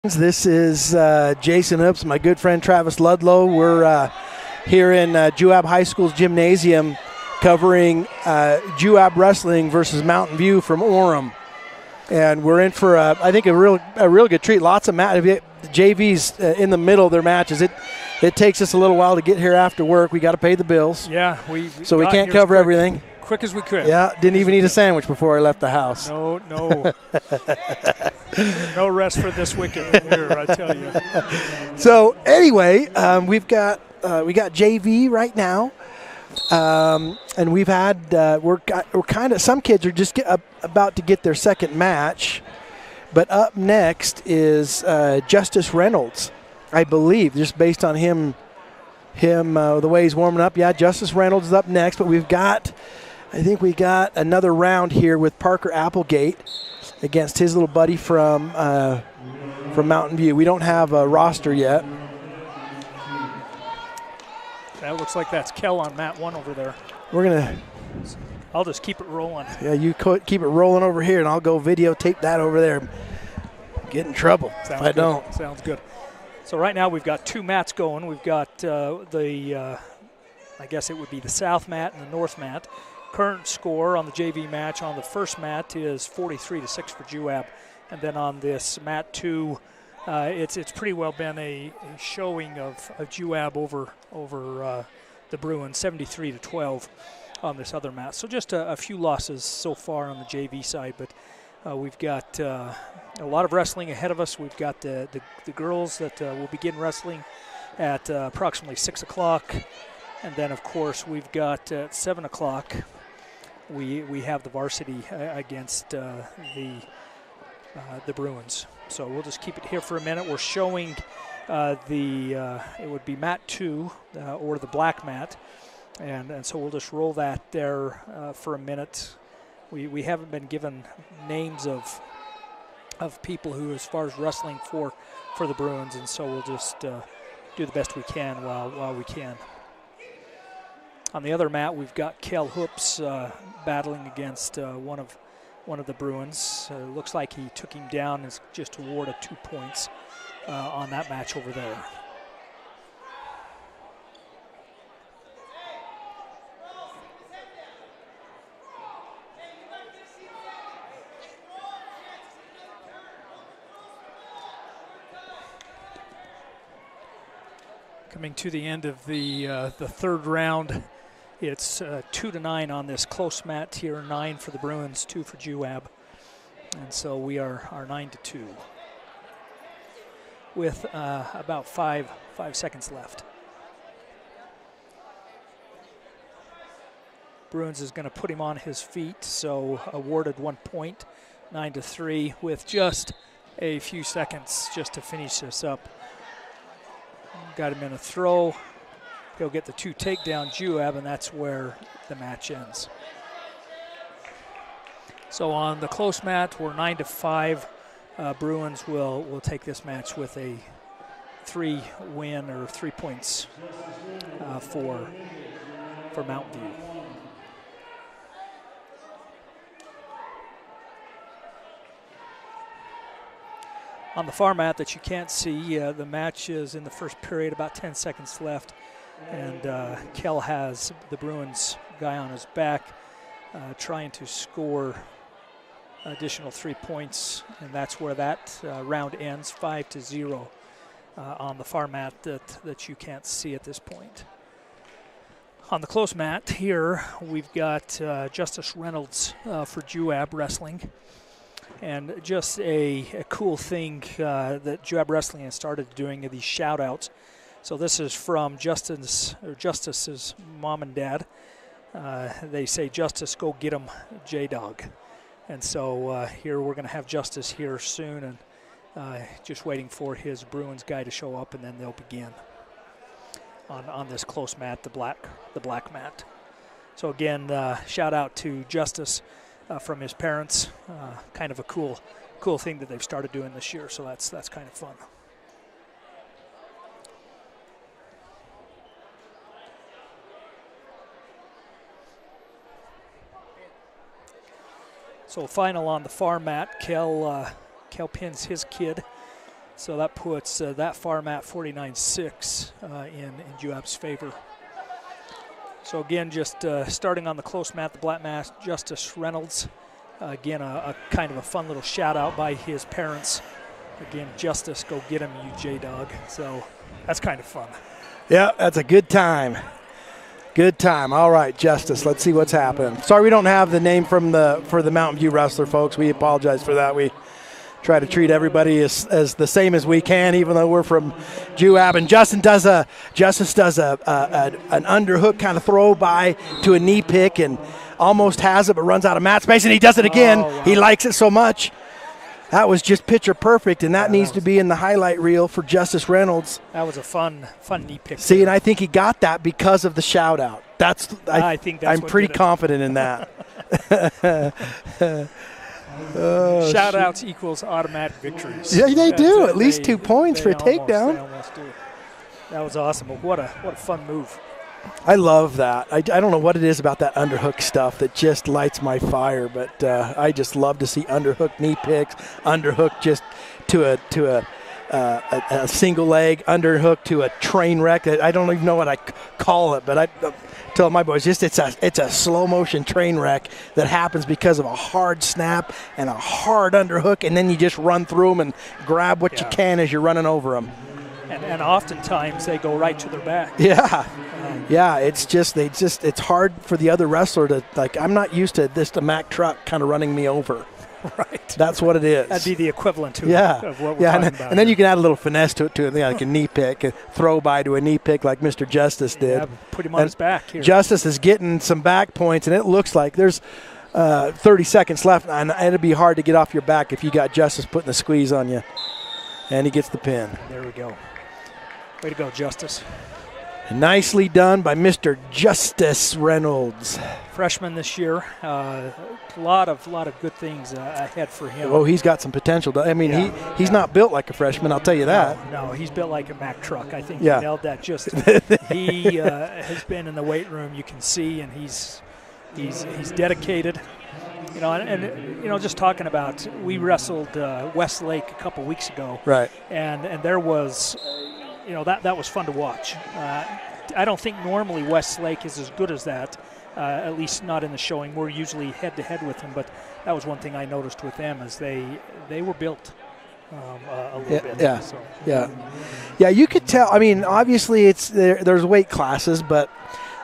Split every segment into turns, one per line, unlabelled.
This is Jason Oops, my good friend Travis Ludlow. We're here in Juab High School's gymnasium covering Juab Wrestling versus Mountain View from Orem. And we're in for, I think, a real good treat. Lots of JVs in the middle of their matches. It takes us a little while to get here after work. We got to pay the bills.
Yeah,
so we can't cover everything.
Quick as we could.
Yeah, didn't even eat a sandwich before I left the house.
No. No rest for this weekend here, I tell you.
So anyway, we got JV right now, and we've had we're kind of, some kids are just about to get their second match, but up next is Justice Reynolds, I believe, just based on him the way he's warming up. Yeah, Justice Reynolds is up next, but I think we got another round here with Parker Applegate against his little buddy from Mountain View. We don't have a roster yet.
That looks like that's Kel on mat 1 over there.
I'll
just keep it rolling.
Yeah, you keep it rolling over here, and I'll go videotape that over there. Get in trouble if I don't.
Sounds good. So right now we've got 2 mats going. We've got I guess it would be the south mat and the north mat. Current score on the JV match on the first mat is 43-6 for Juab, and then on this mat 2, it's pretty well been a showing of Juab over the Bruins, 73-12 on this other mat. So just a few losses so far on the JV side, but we've got a lot of wrestling ahead of us. We've got the girls that will begin wrestling at approximately 6 o'clock, and then of course we've got at 7 o'clock. We have the varsity against the Bruins. So we'll just keep it here for a minute. We're showing it would be mat 2 or the black mat, and so we'll just roll that there for a minute. We haven't been given names of people who, as far as wrestling for the Bruins, and so we'll just do the best we can while we can. On the other mat, we've got Kel Hoops battling against one of the Bruins. Looks like he took him down and is just awarded 2 points on that match over there. Coming to the end of the third round. It's 2-9 on this close mat here, 9 for the Bruins, 2 for Juab. And so we are 9-2 with about 5 seconds left. Bruins is going to put him on his feet, so awarded 1 point, 9-3 with just a few seconds just to finish this up. Got him in a throw. He'll get the 2 takedown Juab, and that's where the match ends. So on the close mat, we're 9-5. Bruins will take this match with a 3 win or 3 points for Mountain View. On the far mat that you can't see, the match is in the first period, about 10 seconds left. And Kel has the Bruins guy on his back trying to score additional 3 points, and that's where that round ends, 5-0 on the far mat that you can't see at this point. On the close mat here, we've got Justice Reynolds for Juab Wrestling. And just a cool thing that Juab Wrestling has started doing these shout-outs. So this is from Justice's mom and dad. They say, "Justice, go get him, J-Dog." And so here we're going to have Justice here soon, and just waiting for his Bruins guy to show up, and then they'll begin on this close mat, the black mat. So again, shout out to Justice from his parents. Kind of a cool thing that they've started doing this year. So that's kind of fun. So final on the far mat, Kel pins his kid So that puts that far mat 49-6 in Juab's favor. So again, just starting on the close mat, the black mat, Justice Reynolds. Again, a kind of a fun little shout out by his parents. Again, Justice, go get him, you J-Dog. So that's kind of fun.
Yeah, that's a good time. Good time. All right, Justice, let's see what's happening. Sorry we don't have the name for the Mountain View wrestler, folks. We apologize for that. We try to treat everybody as the same as we can, even though we're from Juab. And Justice does an underhook kind of throw by to a knee pick and almost has it, but runs out of mat space, and he does it again. Oh, wow. He likes it so much. That was just picture perfect, and that needs to be in the highlight reel for Justice Reynolds.
That was a fun knee pick.
See, and I think he got that because of the shout out. I think I'm pretty confident in that.
Shout outs equals automatic victories.
Yeah, they do. At least 2 points for a takedown.
They almost do. That was awesome. But what a fun move.
I love that. I don't know what it is about that underhook stuff that just lights my fire, but I just love to see underhook knee picks, underhook just to a single leg, underhook to a train wreck. I don't even know what I call it, but I tell my boys it's a slow motion train wreck that happens because of a hard snap and a hard underhook, and then you just run through them and grab what you can as you're running over them.
And oftentimes they go right to their back.
Yeah. Yeah, it's hard for the other wrestler to, like, I'm not used to this, the Mack truck kind of running me over.
Right.
That's what it is.
That'd be the equivalent of what we're talking about.
And then you can add a little finesse to it, too, like a knee pick, a throw by to a knee pick like Mr. Justice did.
Yeah, put him on his back here.
Justice is getting some back points, and it looks like there's 30 seconds left, and it'd be hard to get off your back if you got Justice putting the squeeze on you. And he gets the pin.
There we go. Way to go, Justice.
Nicely done by Mr. Justice Reynolds.
Freshman this year. A lot of good things ahead for him.
Oh, he's got some potential. He's not built like a freshman, I'll tell you that.
No, he's built like a Mack truck. I think he nailed that just. He has been in the weight room, you can see, and he's dedicated. Just talking about, we wrestled Westlake a couple weeks ago.
Right.
And there was, that was fun to watch. I don't think normally Westlake is as good as that, at least not in the showing. We're usually head-to-head with them, but that was one thing I noticed with them is they were built a little bit.
Yeah,
so.
Yeah, you could tell. I mean, obviously there's weight classes, but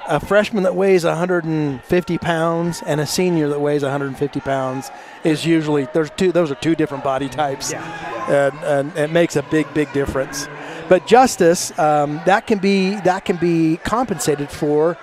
a freshman that weighs 150 pounds and a senior that weighs 150 pounds is usually those are two different body types, and it makes a big difference. But Justice, that can be compensated for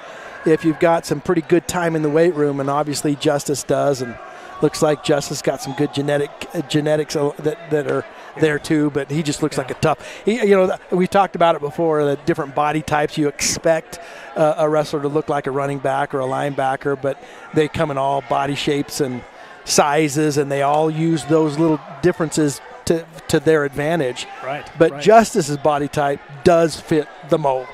if you've got some pretty good time in the weight room, and obviously Justice does, and looks like Justice got some good genetics that are there too, but he just looks like a tough. We talked about it before, the different body types. You expect a wrestler to look like a running back or a linebacker, but they come in all body shapes and sizes, and they all use those little differences to their advantage.
Right.
But Justice's body type does fit the mold.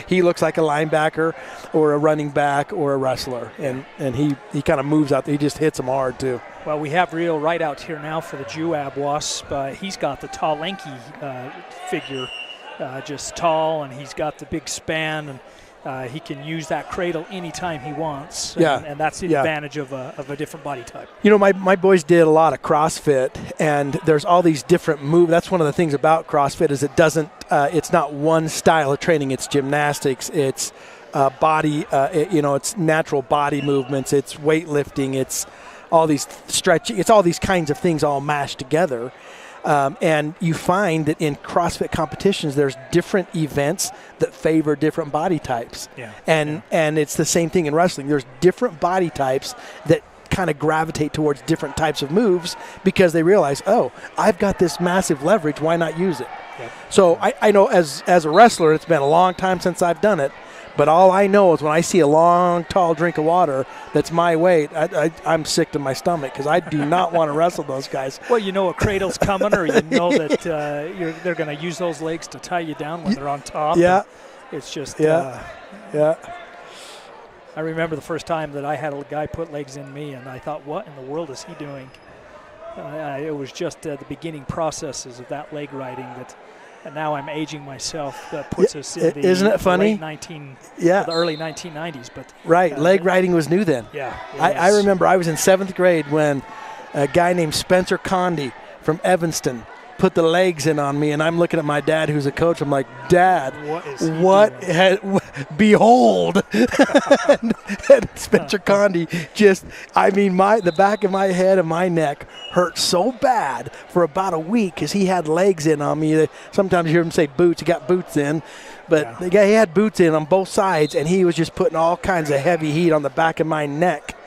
He looks like a linebacker or a running back or a wrestler, and he kind of moves out. He just hits them hard too.
Well, we have Rio right out here now for the Juab Wasp. He's got the tall, lanky figure, just tall, and he's got the big span, and he can use that cradle anytime he wants. And that's the advantage of a different body type.
My boys did a lot of CrossFit, and there's all these different moves. That's one of the things about CrossFit is it's not one style of training. It's gymnastics. It's body. It's natural body movements. It's weightlifting. It's all these stretching. It's all these kinds of things all mashed together. And you find that in CrossFit competitions, there's different events that favor different body types. And it's the same thing in wrestling. There's different body types that kind of gravitate towards different types of moves because they realize, I've got this massive leverage. Why not use it? So I know as a wrestler, it's been a long time since I've done it. But all I know is when I see a long, tall drink of water that's my weight, I'm sick to my stomach because I do not want to wrestle those guys.
Well, a cradle's coming, or that they're going to use those legs to tie you down when they're on top.
Yeah.
It's just
I
remember the first time that I had a guy put legs in me, and I thought, what in the world is he doing? It was just the beginning processes of that leg riding that. And now I'm aging myself. That puts us in the
isn't it funny?
The early 1990s. But
leg riding was new then.
Yeah,
I remember I was in 7th grade when a guy named Spencer Condy from Evanston put the legs in on me, and I'm looking at my dad, who's a coach. I'm like, Dad, behold! and Spencer Condy just, the back of my head and my neck hurt so bad for about a week because he had legs in on me. Sometimes you hear him say boots. He got boots in. But the guy, he had boots in on both sides, and he was just putting all kinds of heavy heat on the back of my neck.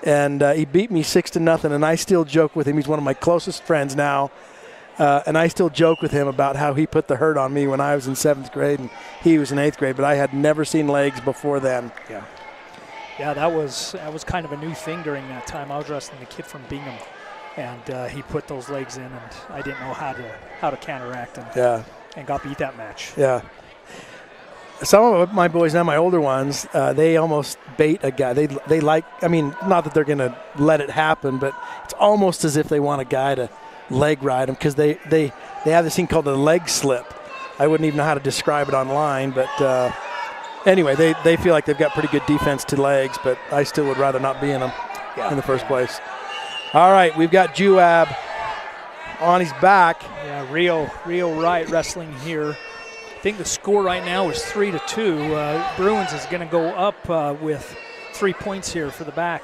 And he beat me 6-0, and I still joke with him. He's one of my closest friends now. And I still joke with him about how he put the hurt on me when I was in 7th grade and he was in 8th grade, but I had never seen legs before then.
Yeah, that was kind of a new thing during that time. I was wrestling a kid from Bingham, and he put those legs in, and I didn't know how to counteract him. And got beat that match.
Yeah. Some of my boys now, my older ones, they almost bait a guy. They like, not that they're going to let it happen, but it's almost as if they want a guy to leg ride them because they have this thing called a leg slip. I wouldn't even know how to describe it online, but anyway, they feel like they've got pretty good defense to legs, but I still would rather not be in them in the first place. All right, we've got Juab on his back.
Yeah, Rio Wright wrestling here. I think the score right now is 3-2. Bruins is going to go up with 3 points here for the back.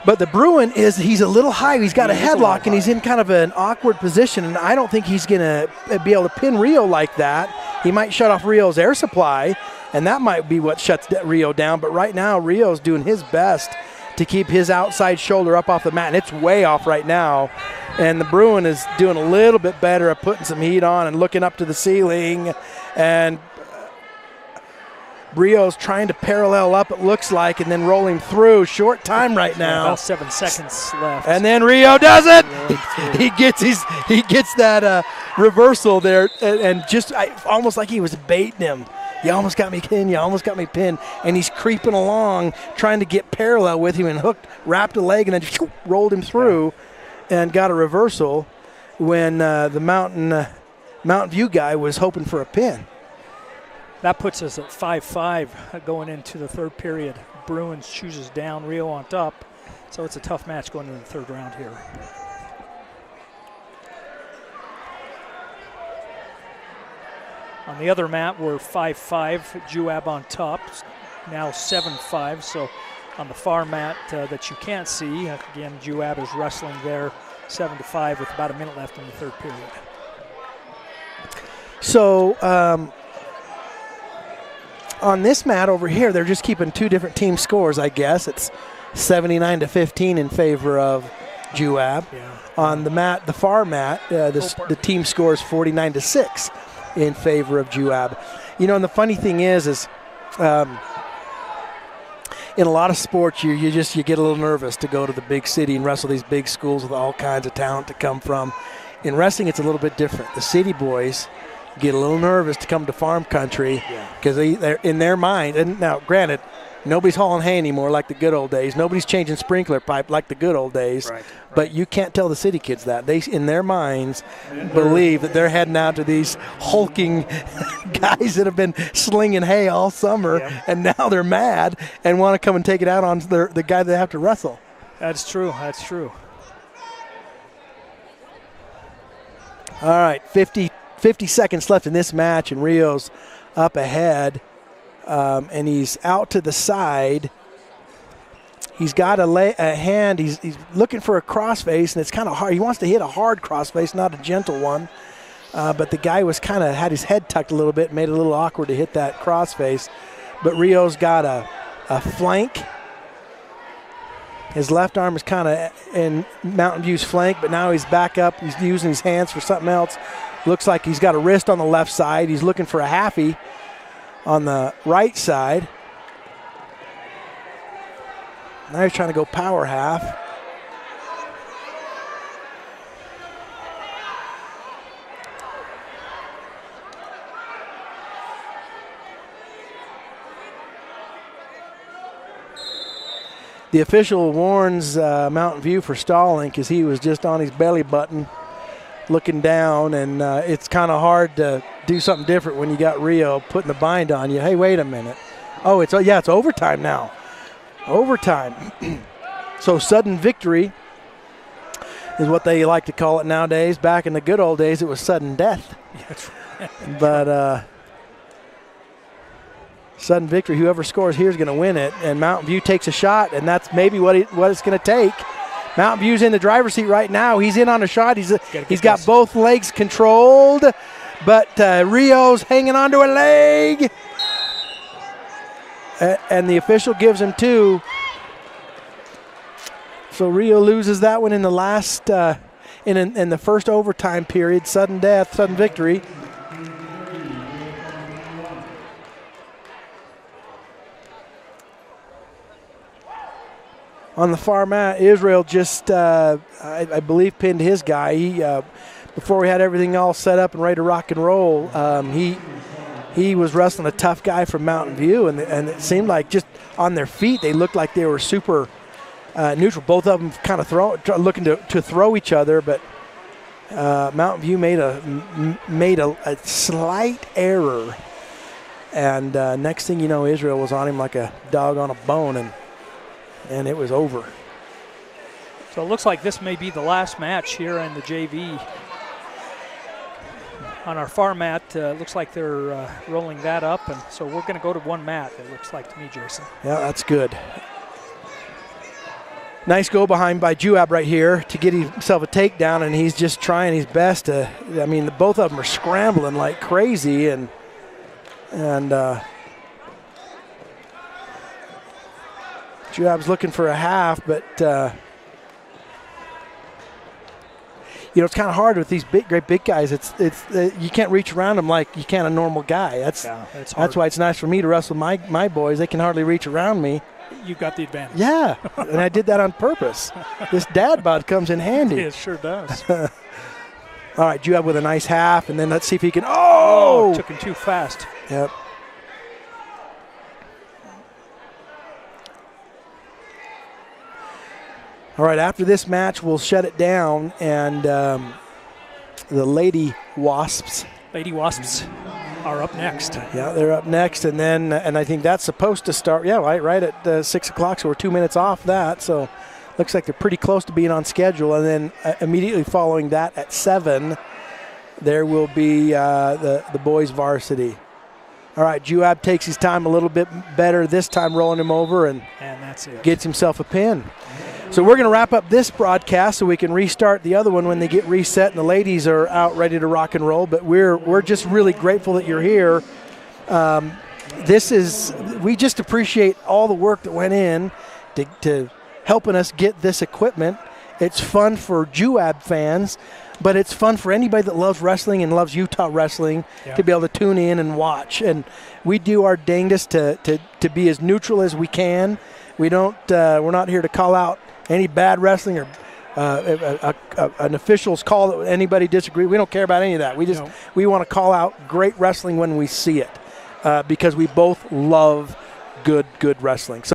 But the Bruin he's a little high. He's got a headlock, and he's in kind of an awkward position, and I don't think he's going to be able to pin Rio like that. He might shut off Rio's air supply, and that might be what shuts Rio down. But right now, Rio's doing his best to keep his outside shoulder up off the mat, and it's way off right now. And the Bruin is doing a little bit better at putting some heat on and looking up to the ceiling, and Rio's trying to parallel up, it looks like, and then rolling through. Short time right now.
About 7 seconds left.
And then Rio does it. He gets that reversal there, and just almost like he was baiting him. You almost got me pinned. You almost got me pinned. And he's creeping along, trying to get parallel with him, and wrapped a leg, and then rolled him through, and got a reversal when the Mountain View guy was hoping for a pin.
That puts us at 5-5 going into the third period. Bruins chooses down, Rio on top. So it's a tough match going into the third round here. On the other mat, we're 5-5. Juab on top, now 7-5. So on the far mat that you can't see, again, Juab is wrestling there 7-5 with about a minute left in the third period.
So, on this mat over here, they're just keeping two different team scores, I guess. It's 79-15 in favor of Juab.
Yeah.
On the mat, the far mat, the team score is 49-6 in favor of Juab. You know, and the funny thing is in a lot of sports, you get a little nervous to go to the big city and wrestle these big schools with all kinds of talent to come from. In wrestling, it's a little bit different. The city boys get a little nervous to come to farm country because they're in their mind. And now, granted, nobody's hauling hay anymore like the good old days. Nobody's changing sprinkler pipe like the good old days.
Right.
But you can't tell the city kids that. They, in their minds, believe that they're heading out to these hulking guys that have been slinging hay all summer, and now they're mad and want to come and take it out on the guy they have to wrestle.
That's true. That's true.
All right, 50 seconds left in this match, and Rio's up ahead, and he's out to the side. He's got a hand. He's looking for a crossface, and it's kind of hard. He wants to hit a hard crossface, not a gentle one. But the guy was kind of had his head tucked a little bit, made it a little awkward to hit that crossface. But Rio's got a flank. His left arm is kind of in Mountain View's flank, but now he's back up. He's using his hands for something else. Looks like he's got a wrist on the left side. He's looking for a halfie on the right side. Now he's trying to go power half. The official warns Mountain View for stalling because he was just on his belly button looking down, and it's kind of hard to do something different when you got Rio putting the bind on you. Hey, wait a minute. Oh, it's overtime now. Overtime. So sudden victory is what they like to call it nowadays. Back in the good old days, it was sudden death.
That's right.
But sudden victory, whoever scores here is going to win it. And Mountain View takes a shot, and that's maybe what it's going to take. Mountain View's in the driver's seat right now. He's in on a shot. He's got both legs controlled, but Rio's hanging onto a leg. And the official gives him 2. So Rio loses that one in the last, in the first overtime period. Sudden death, sudden victory. On the far mat, Israel just, I believe, pinned his guy. He, before we had everything all set up and ready to rock and roll, he was wrestling a tough guy from Mountain View, and it seemed like just on their feet they looked like they were super neutral. Both of them kind of looking to throw each other, but Mountain View made a slight error, and next thing you know, Israel was on him like a dog on a bone, and it was over.
So it looks like this may be the last match here in the JV. On our far mat, looks like they're rolling that up, and so we're going to go to one mat, it looks like to me, Jason.
Yeah, that's good. Nice go behind by Juab right here to get himself a takedown, and he's just trying his best to, I mean, both of them are scrambling like crazy, and Juab's looking for a half, but you know, it's kind of hard with these great big guys. It's you can't reach around them like you can a normal guy. That's why it's nice for me to wrestle my boys. They can hardly reach around me.
You got the advantage.
Yeah, and I did that on purpose. This dad bod comes in handy.
It sure does.
All right, Juab with a nice half, and then let's see if he can. Oh,
took him too fast.
Yep. All right, after this match, we'll shut it down, and the Lady Wasps.
Lady Wasps are up next.
Yeah, they're up next, and then and I think that's supposed to start. Yeah, right at 6 o'clock, so we're 2 minutes off that. So looks like they're pretty close to being on schedule. And then immediately following that at 7, there will be the boys varsity. All right, Juab takes his time a little bit better this time, rolling him over, and
that's it.
Gets himself a pin. So we're going to wrap up this broadcast so we can restart the other one when they get reset and the ladies are out ready to rock and roll. But we're just really grateful that you're here. We just appreciate all the work that went in to helping us get this equipment. It's fun for Juab fans, but it's fun for anybody that loves wrestling and loves Utah wrestling to be able to tune in and watch. And we do our dangest to be as neutral as we can. We're not here to call out any bad wrestling or an official's call that anybody disagree. We don't care about any of that. We want to call out great wrestling when we see it because we both love good wrestling. So